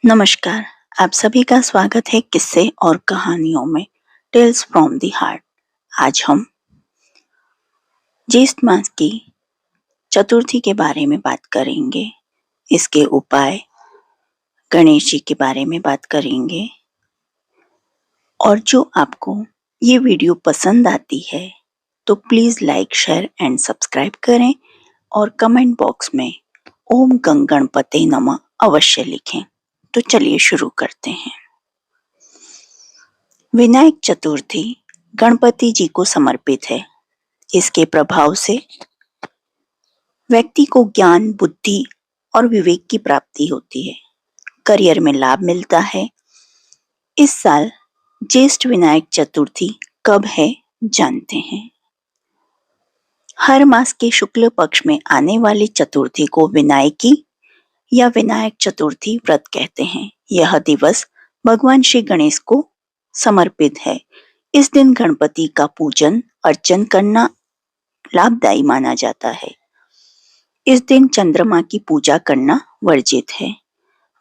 नमस्कार। आप सभी का स्वागत है किस्से और कहानियों में टेल्स फ्रॉम द हार्ट। आज हम ज्येष्ठ मास की चतुर्थी के बारे में बात करेंगे। इसके उपाय, गणेश जी के बारे में बात करेंगे। और जो आपको ये वीडियो पसंद आती है तो please like, share and subscribe करें और कमेंट बॉक्स में ओम गं गणपते नमः अवश्य लिखें। तो चलिए शुरू करते हैं। विनायक चतुर्थी गणपति जी को समर्पित है। इसके प्रभाव से व्यक्ति को ज्ञान, बुद्धि और विवेक की प्राप्ति होती है। करियर में लाभ मिलता है। इस साल ज्येष्ठ विनायक चतुर्थी कब है जानते हैं। हर मास के शुक्ल पक्ष में आने वाली चतुर्थी को विनायकी या विनायक चतुर्थी व्रत कहते हैं। यह दिवस भगवान श्री गणेश को समर्पित है। इस दिन गणपति का पूजन अर्चन करना लाभदायी माना जाता है। इस दिन चंद्रमा की पूजा करना वर्जित है।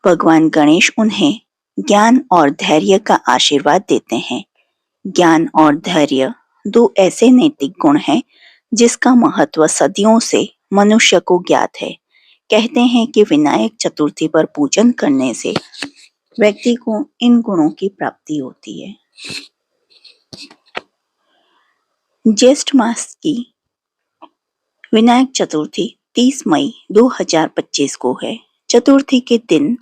भगवान गणेश उन्हें ज्ञान और धैर्य का आशीर्वाद देते हैं। ज्ञान और धैर्य दो ऐसे नैतिक गुण हैं जिसका महत्व सदियों से मनुष्य को ज्ञात है। कहते हैं कि विनायक चतुर्थी पर पूजन करने से व्यक्ति को इन गुणों की प्राप्ति होती है। ज्येष्ठ मास की विनायक चतुर्थी 30 मई 2025 को है। चतुर्थी के दिन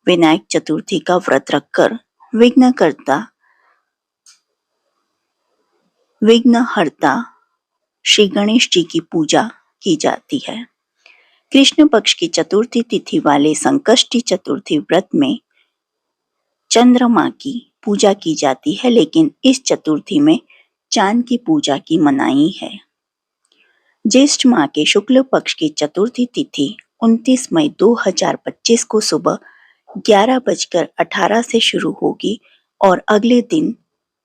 विनायक चतुर्थी का व्रत रखकर विघ्नहर्ता श्री गणेश जी की पूजा की जाती है। कृष्ण पक्ष की चतुर्थी तिथि वाले संकष्टी चतुर्थी व्रत में चंद्रमा की पूजा की जाती है, लेकिन इस चतुर्थी में चांद की पूजा की मनाही है। ज्येष्ठ माह के शुक्ल पक्ष की चतुर्थी तिथि 29 मई 2025 को सुबह 11:18 से शुरू होगी और अगले दिन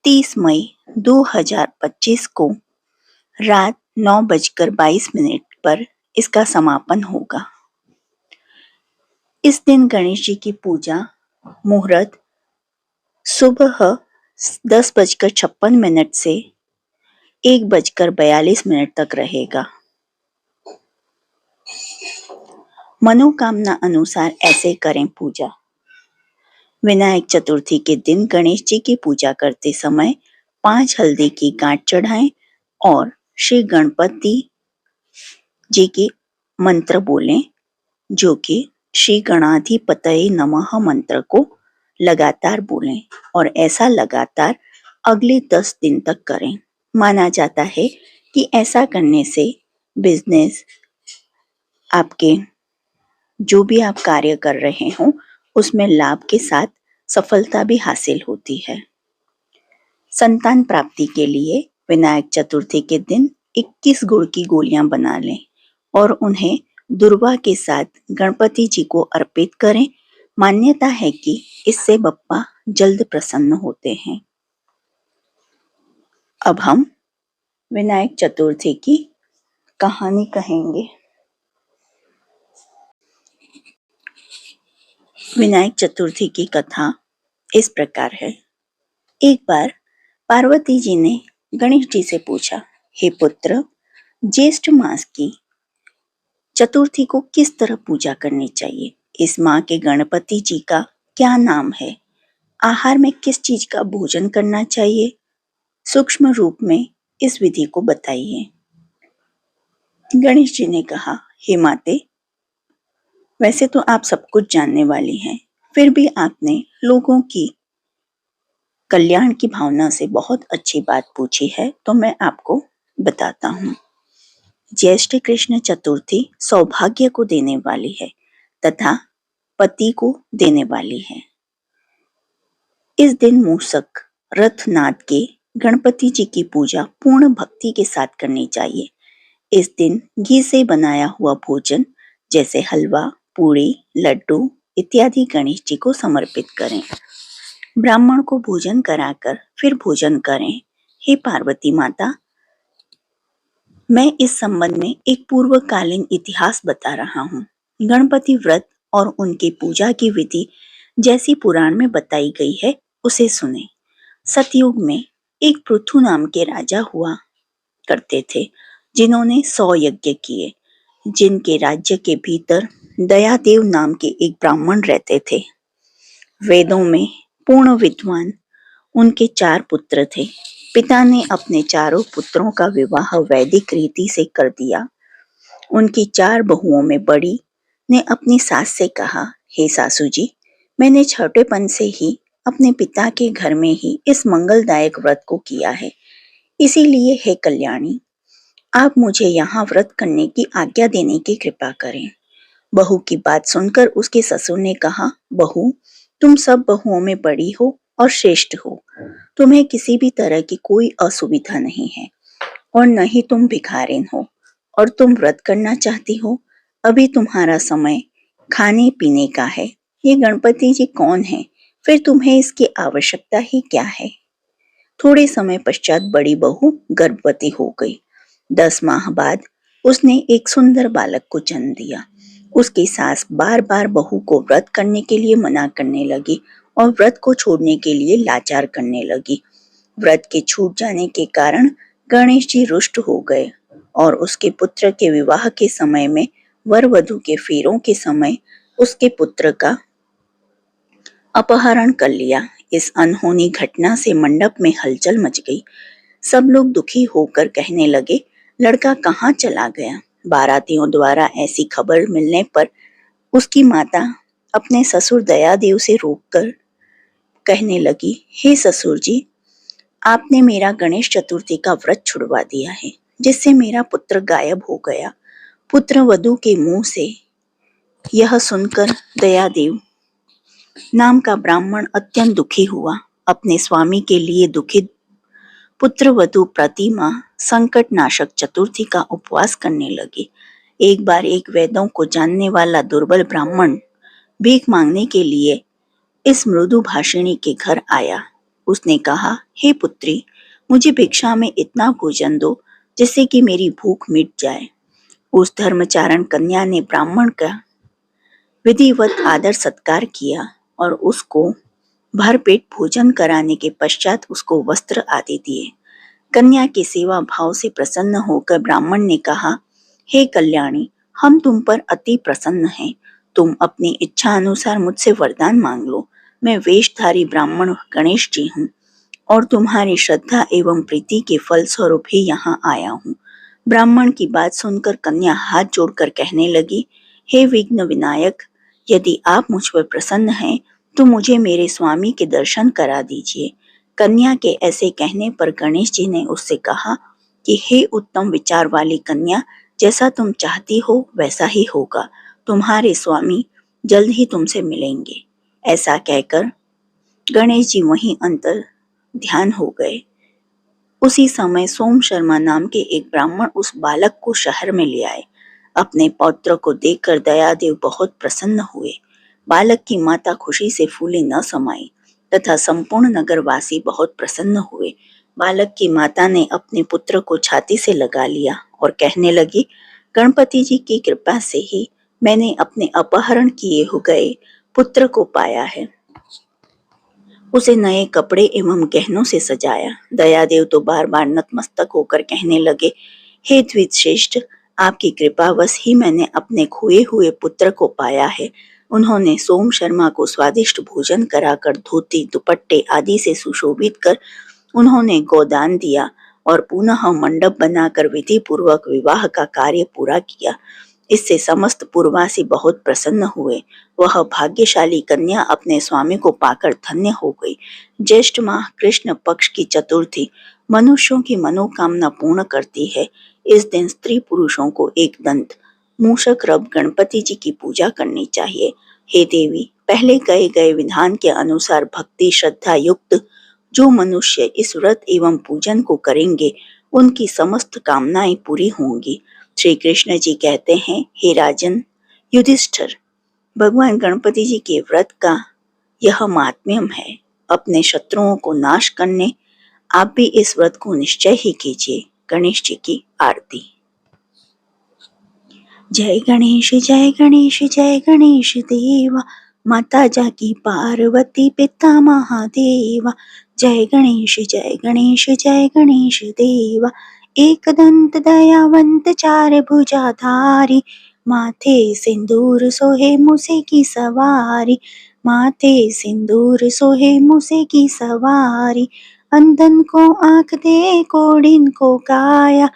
30 मई 2025 को रात 9:22 पर इसका समापन होगा। इस दिन गणेश जी की पूजा मुहूर्त सुबह 10:56 से 1:42 तक रहेगा। मनोकामना अनुसार ऐसे करें पूजा। विनायक चतुर्थी के दिन गणेश जी की पूजा करते समय 5 हल्दी की गांठ चढ़ाएं और श्री गणपति जी की मंत्र बोलें, जो कि श्री गणाधिपतये नमः मंत्र को लगातार बोलें और ऐसा लगातार अगले 10 दिन तक करें। माना जाता है कि ऐसा करने से बिजनेस, आपके जो भी आप कार्य कर रहे हो उसमें लाभ के साथ सफलता भी हासिल होती है। संतान प्राप्ति के लिए विनायक चतुर्थी के दिन 21 गुड़ की गोलियां बना लें और उन्हें दुर्वा के साथ गणपति जी को अर्पित करें। मान्यता है कि इससे बप्पा जल्द प्रसन्न होते हैं। अब हम विनायक चतुर्थी की कहानी कहेंगे। विनायक चतुर्थी की कथा इस प्रकार है। एक बार पार्वती जी ने गणेश जी से पूछा, हे पुत्र, ज्येष्ठ मास की चतुर्थी को किस तरह पूजा करनी चाहिए? इस माह के गणपति जी का क्या नाम है? आहार में किस चीज का भोजन करना चाहिए? सूक्ष्म रूप में इस विधि को बताइए। गणेश जी ने कहा, हे माते, वैसे तो आप सब कुछ जानने वाली हैं, फिर भी आपने लोगों की कल्याण की भावना से बहुत अच्छी बात पूछी है, तो मैं आपको बताता हूँ। ज्येष्ठ कृष्ण चतुर्थी सौभाग्य को देने वाली है तथा पति को देने वाली है। इस दिन मूषक रथनाद के गणपति जी की पूजा पूर्ण भक्ति के साथ करनी चाहिए। इस दिन घी से बनाया हुआ भोजन जैसे हलवा, पूड़ी, लड्डू इत्यादि गणेश जी को समर्पित करें। ब्राह्मण को भोजन कराकर फिर भोजन करें। हे पार्वती माता, मैं इस संबंध में एक पूर्वकालीन इतिहास बता रहा हूँ। गणपति व्रत और उनकी पूजा की विधि जैसी पुराण में बताई गई है उसे सुने। सतयुग में एक पृथु नाम के राजा हुआ करते थे, जिन्होंने 100 यज्ञ किए। जिनके राज्य के भीतर दयादेव नाम के एक ब्राह्मण रहते थे। वेदों में पूर्ण विद्वान उनके 4 पुत्र थे। पिता ने अपने चारों पुत्रों का विवाह वैदिक रीति से कर दिया। उनकी 4 बहुओं में बड़ी ने अपनी सास से कहा, हे सासू जी, मैंने छोटेपन से ही अपने पिता के घर में ही इस मंगलदायक व्रत को किया है। इसीलिए हे कल्याणी, आप मुझे यहाँ व्रत करने की आज्ञा देने की कृपा करें। बहू की बात सुनकर उसके ससुर ने कहा, बहू, तुम सब बहुओं में बड़ी हो और श्रेष्ठ हो। तुम्हें किसी भी तरह की कोई असुविधा नहीं है और न ही तुम भिखारिन हो, और तुम व्रत करना चाहती हो। अभी तुम्हारा समय खाने पीने का है। ये गणपति जी कौन है? फिर तुम्हें इसकी आवश्यकता ही क्या है? थोड़े समय पश्चात बड़ी बहू गर्भवती हो गई। 10 माह बाद उसने एक सुंदर बालक को जन्म दिया। उसकी सास बार बार बहू को व्रत करने के लिए मना करने लगी और व्रत को छोड़ने के लिए लाचार करने लगी। व्रत के छूट जाने के कारण गणेश जी रुष्ट हो गए और उसके पुत्र के विवाह के समय में वर वधु के फेरों के समय उसके पुत्र का अपहरण कर लिया। इस अनहोनी घटना से मंडप में हलचल मच गई। सब लोग दुखी होकर कहने लगे, लड़का कहाँ चला गया? बारातियों द्वारा ऐसी खबर मिलने पर उसकी माता अपने ससुर दयादेव से रोककर कहने लगी, हे ससुर जी, आपने मेरा गणेश चतुर्थी का व्रत छुड़वा दिया है, जिससे मेरा पुत्र गायब हो गया। पुत्र वधु के मुंह से यह सुनकर दयादेव नाम का ब्राह्मण अत्यंत दुखी हुआ। अपने स्वामी के लिए दुखित पुत्र वधु प्रतिमा संकट नाशक चतुर्थी का उपवास करने लगे। एक बार एक वेदों को जानने वाला दुर्बल ब्राह्मण भीख मांगने के लिए इस मृदु भाषिणी के घर आया। उसने कहा, हे पुत्री, मुझे भिक्षा में इतना भोजन दो जिससे कि मेरी भूख मिट जाए। उस धर्मचारण कन्या ने ब्राह्मण का विधिवत आदर सत्कार किया और उसको भरपेट भोजन कराने के पश्चात उसको वस्त्र आदि दिए। कन्या के सेवा भाव से प्रसन्न होकर ब्राह्मण ने कहा, हे कल्याणी, हम तुम पर अति प्रसन्न हैं। तुम अपनी इच्छा अनुसार मुझसे वरदान मांग लो। मैं वेशधारी ब्राह्मण गणेश जी हूँ और तुम्हारी श्रद्धा एवं प्रीति के फल स्वरूप ही यहाँ आया हूँ। ब्राह्मण की बात सुनकर कन्या हाथ जोड़कर कहने लगी, हे विघ्न विनायक, यदि आप मुझ पर प्रसन्न हैं तो मुझे मेरे स्वामी के दर्शन करा दीजिए। कन्या के ऐसे कहने पर गणेश जी ने उससे कहा कि हे उत्तम विचार वाली कन्या, जैसा तुम चाहती हो वैसा ही होगा। तुम्हारे स्वामी जल्द ही तुमसे मिलेंगे। ऐसा कहकर गणेश जी वहीं अंतर ध्यान हो गए। उसी समय सोम शर्मा नाम के एक ब्राह्मण उस बालक को शहर में ले आए। अपने पौत्र को देखकर दयादेव बहुत प्रसन्न हुए। बालक की माता खुशी से फूले न समाई तथा संपूर्ण नगरवासी बहुत प्रसन्न हुए। बालक की माता ने अपने पुत्र को छाती से लगा लिया और कहने लगी, गणपति जी की कृपा से ही मैंने अपने अपहरण किए हो गए पुत्र को पाया है। उसे नए कपड़े एवं गहनों से सजाया। दयादेव तो बार बार नतमस्तक होकर कहने लगे, हे द्विज श्रेष्ठ, आपकी कृपावश ही मैंने अपने खोए हुए पुत्र को पाया है। उन्होंने सोम शर्मा को स्वादिष्ट भोजन कराकर धोती दुपट्टे आदि से सुशोभित कर उन्होंने गोदान दिया और पुनः मंडप बनाकर विधि पूर्वक विवाह का कार्य पूरा किया। इससे समस्त पुरवासी बहुत प्रसन्न हुए। वह भाग्यशाली कन्या अपने स्वामी को पाकर धन्य हो गई। ज्येष्ठ माह कृष्ण पक्ष की चतुर्थी मनुष्यों की मनोकामना पूर्ण करती है। इस दिन स्त्री पुरुषों को एक दंत मूषक रब गणपति जी की पूजा करनी चाहिए। हे देवी, पहले कहे गए विधान के अनुसार भक्ति श्रद्धा युक्त जो मनुष्य इस व्रत एवं पूजन को करेंगे उनकी समस्त कामनाएं पूरी होंगी। श्री कृष्ण जी कहते हैं, हे राजन युधिष्ठिर, भगवान गणपति जी के व्रत का यह महात्म्यम है। अपने शत्रुओं को नाश करने आप भी इस व्रत को निश्चय ही कीजिए। गणेश जी की आरती। जय गणेश जय गणेश जय गणेश देवा, माता जाकी पार्वती पिता महादेवा। जय गणेश जय गणेश जय गणेश देवा। एक दंत दयावंत चार भुजाधारी, माथे सिंदूर सोहे मुसे की सवारी। माथे सिंदूर सोहे मुसे की सवारी। अंधन को आँख दे कोढ़िन को काया।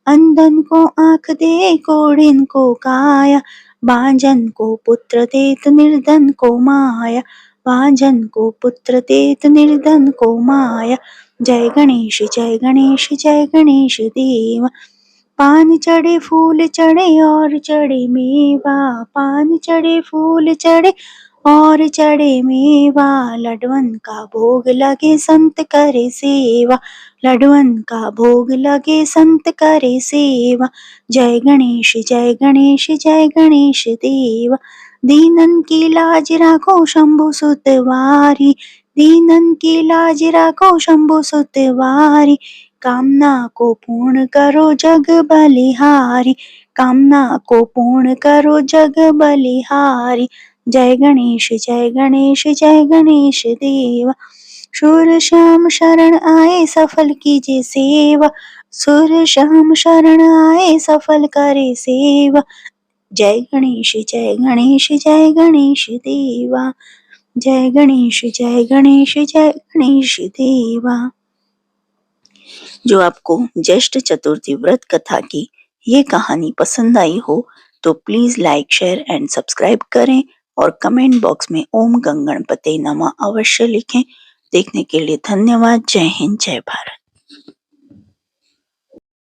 अंधन को आँख दे कोढ़िन को काया। बांझन को पुत्र देत निर्धन को माया। बांझन को पुत्र देत निर्धन को माया। जय गणेश जय गणेश जय गणेश देवा। पान चढ़े फूल चढ़े और चढ़े मेवा। पान चढ़े फूल चढ़े और चढ़े मेवा। लडवन का भोग लगे संत करे सेवा। लडवन का भोग लगे संत करे सेवा। जय गणेश जय गणेश जय गणेश देवा। दीनन की लाज राखो शंभु सुतवारी। दीनन की लाज राखो शंभु सुतवारी। कामना को पूर्ण करो जग बलिहारी। कामना को पूर्ण करो जग बलिहारी। जय गणेश जय गणेश जय गणेश देवा। सुर श्याम शरण आए सफल कीजिए सेवा। सुर श्याम शरण आए सफल करे सेवा। जय गणेश जय गणेश जय गणेश देवा। जय गणेश जय गणेश जय गणेश देवा। जो आपको ज्येष्ठ चतुर्थी व्रत कथा की ये कहानी पसंद आई हो तो please like share and subscribe करें और कमेंट बॉक्स में ओम गंगणपते नमः अवश्य लिखें। देखने के लिए धन्यवाद। जय हिंद जय भारत।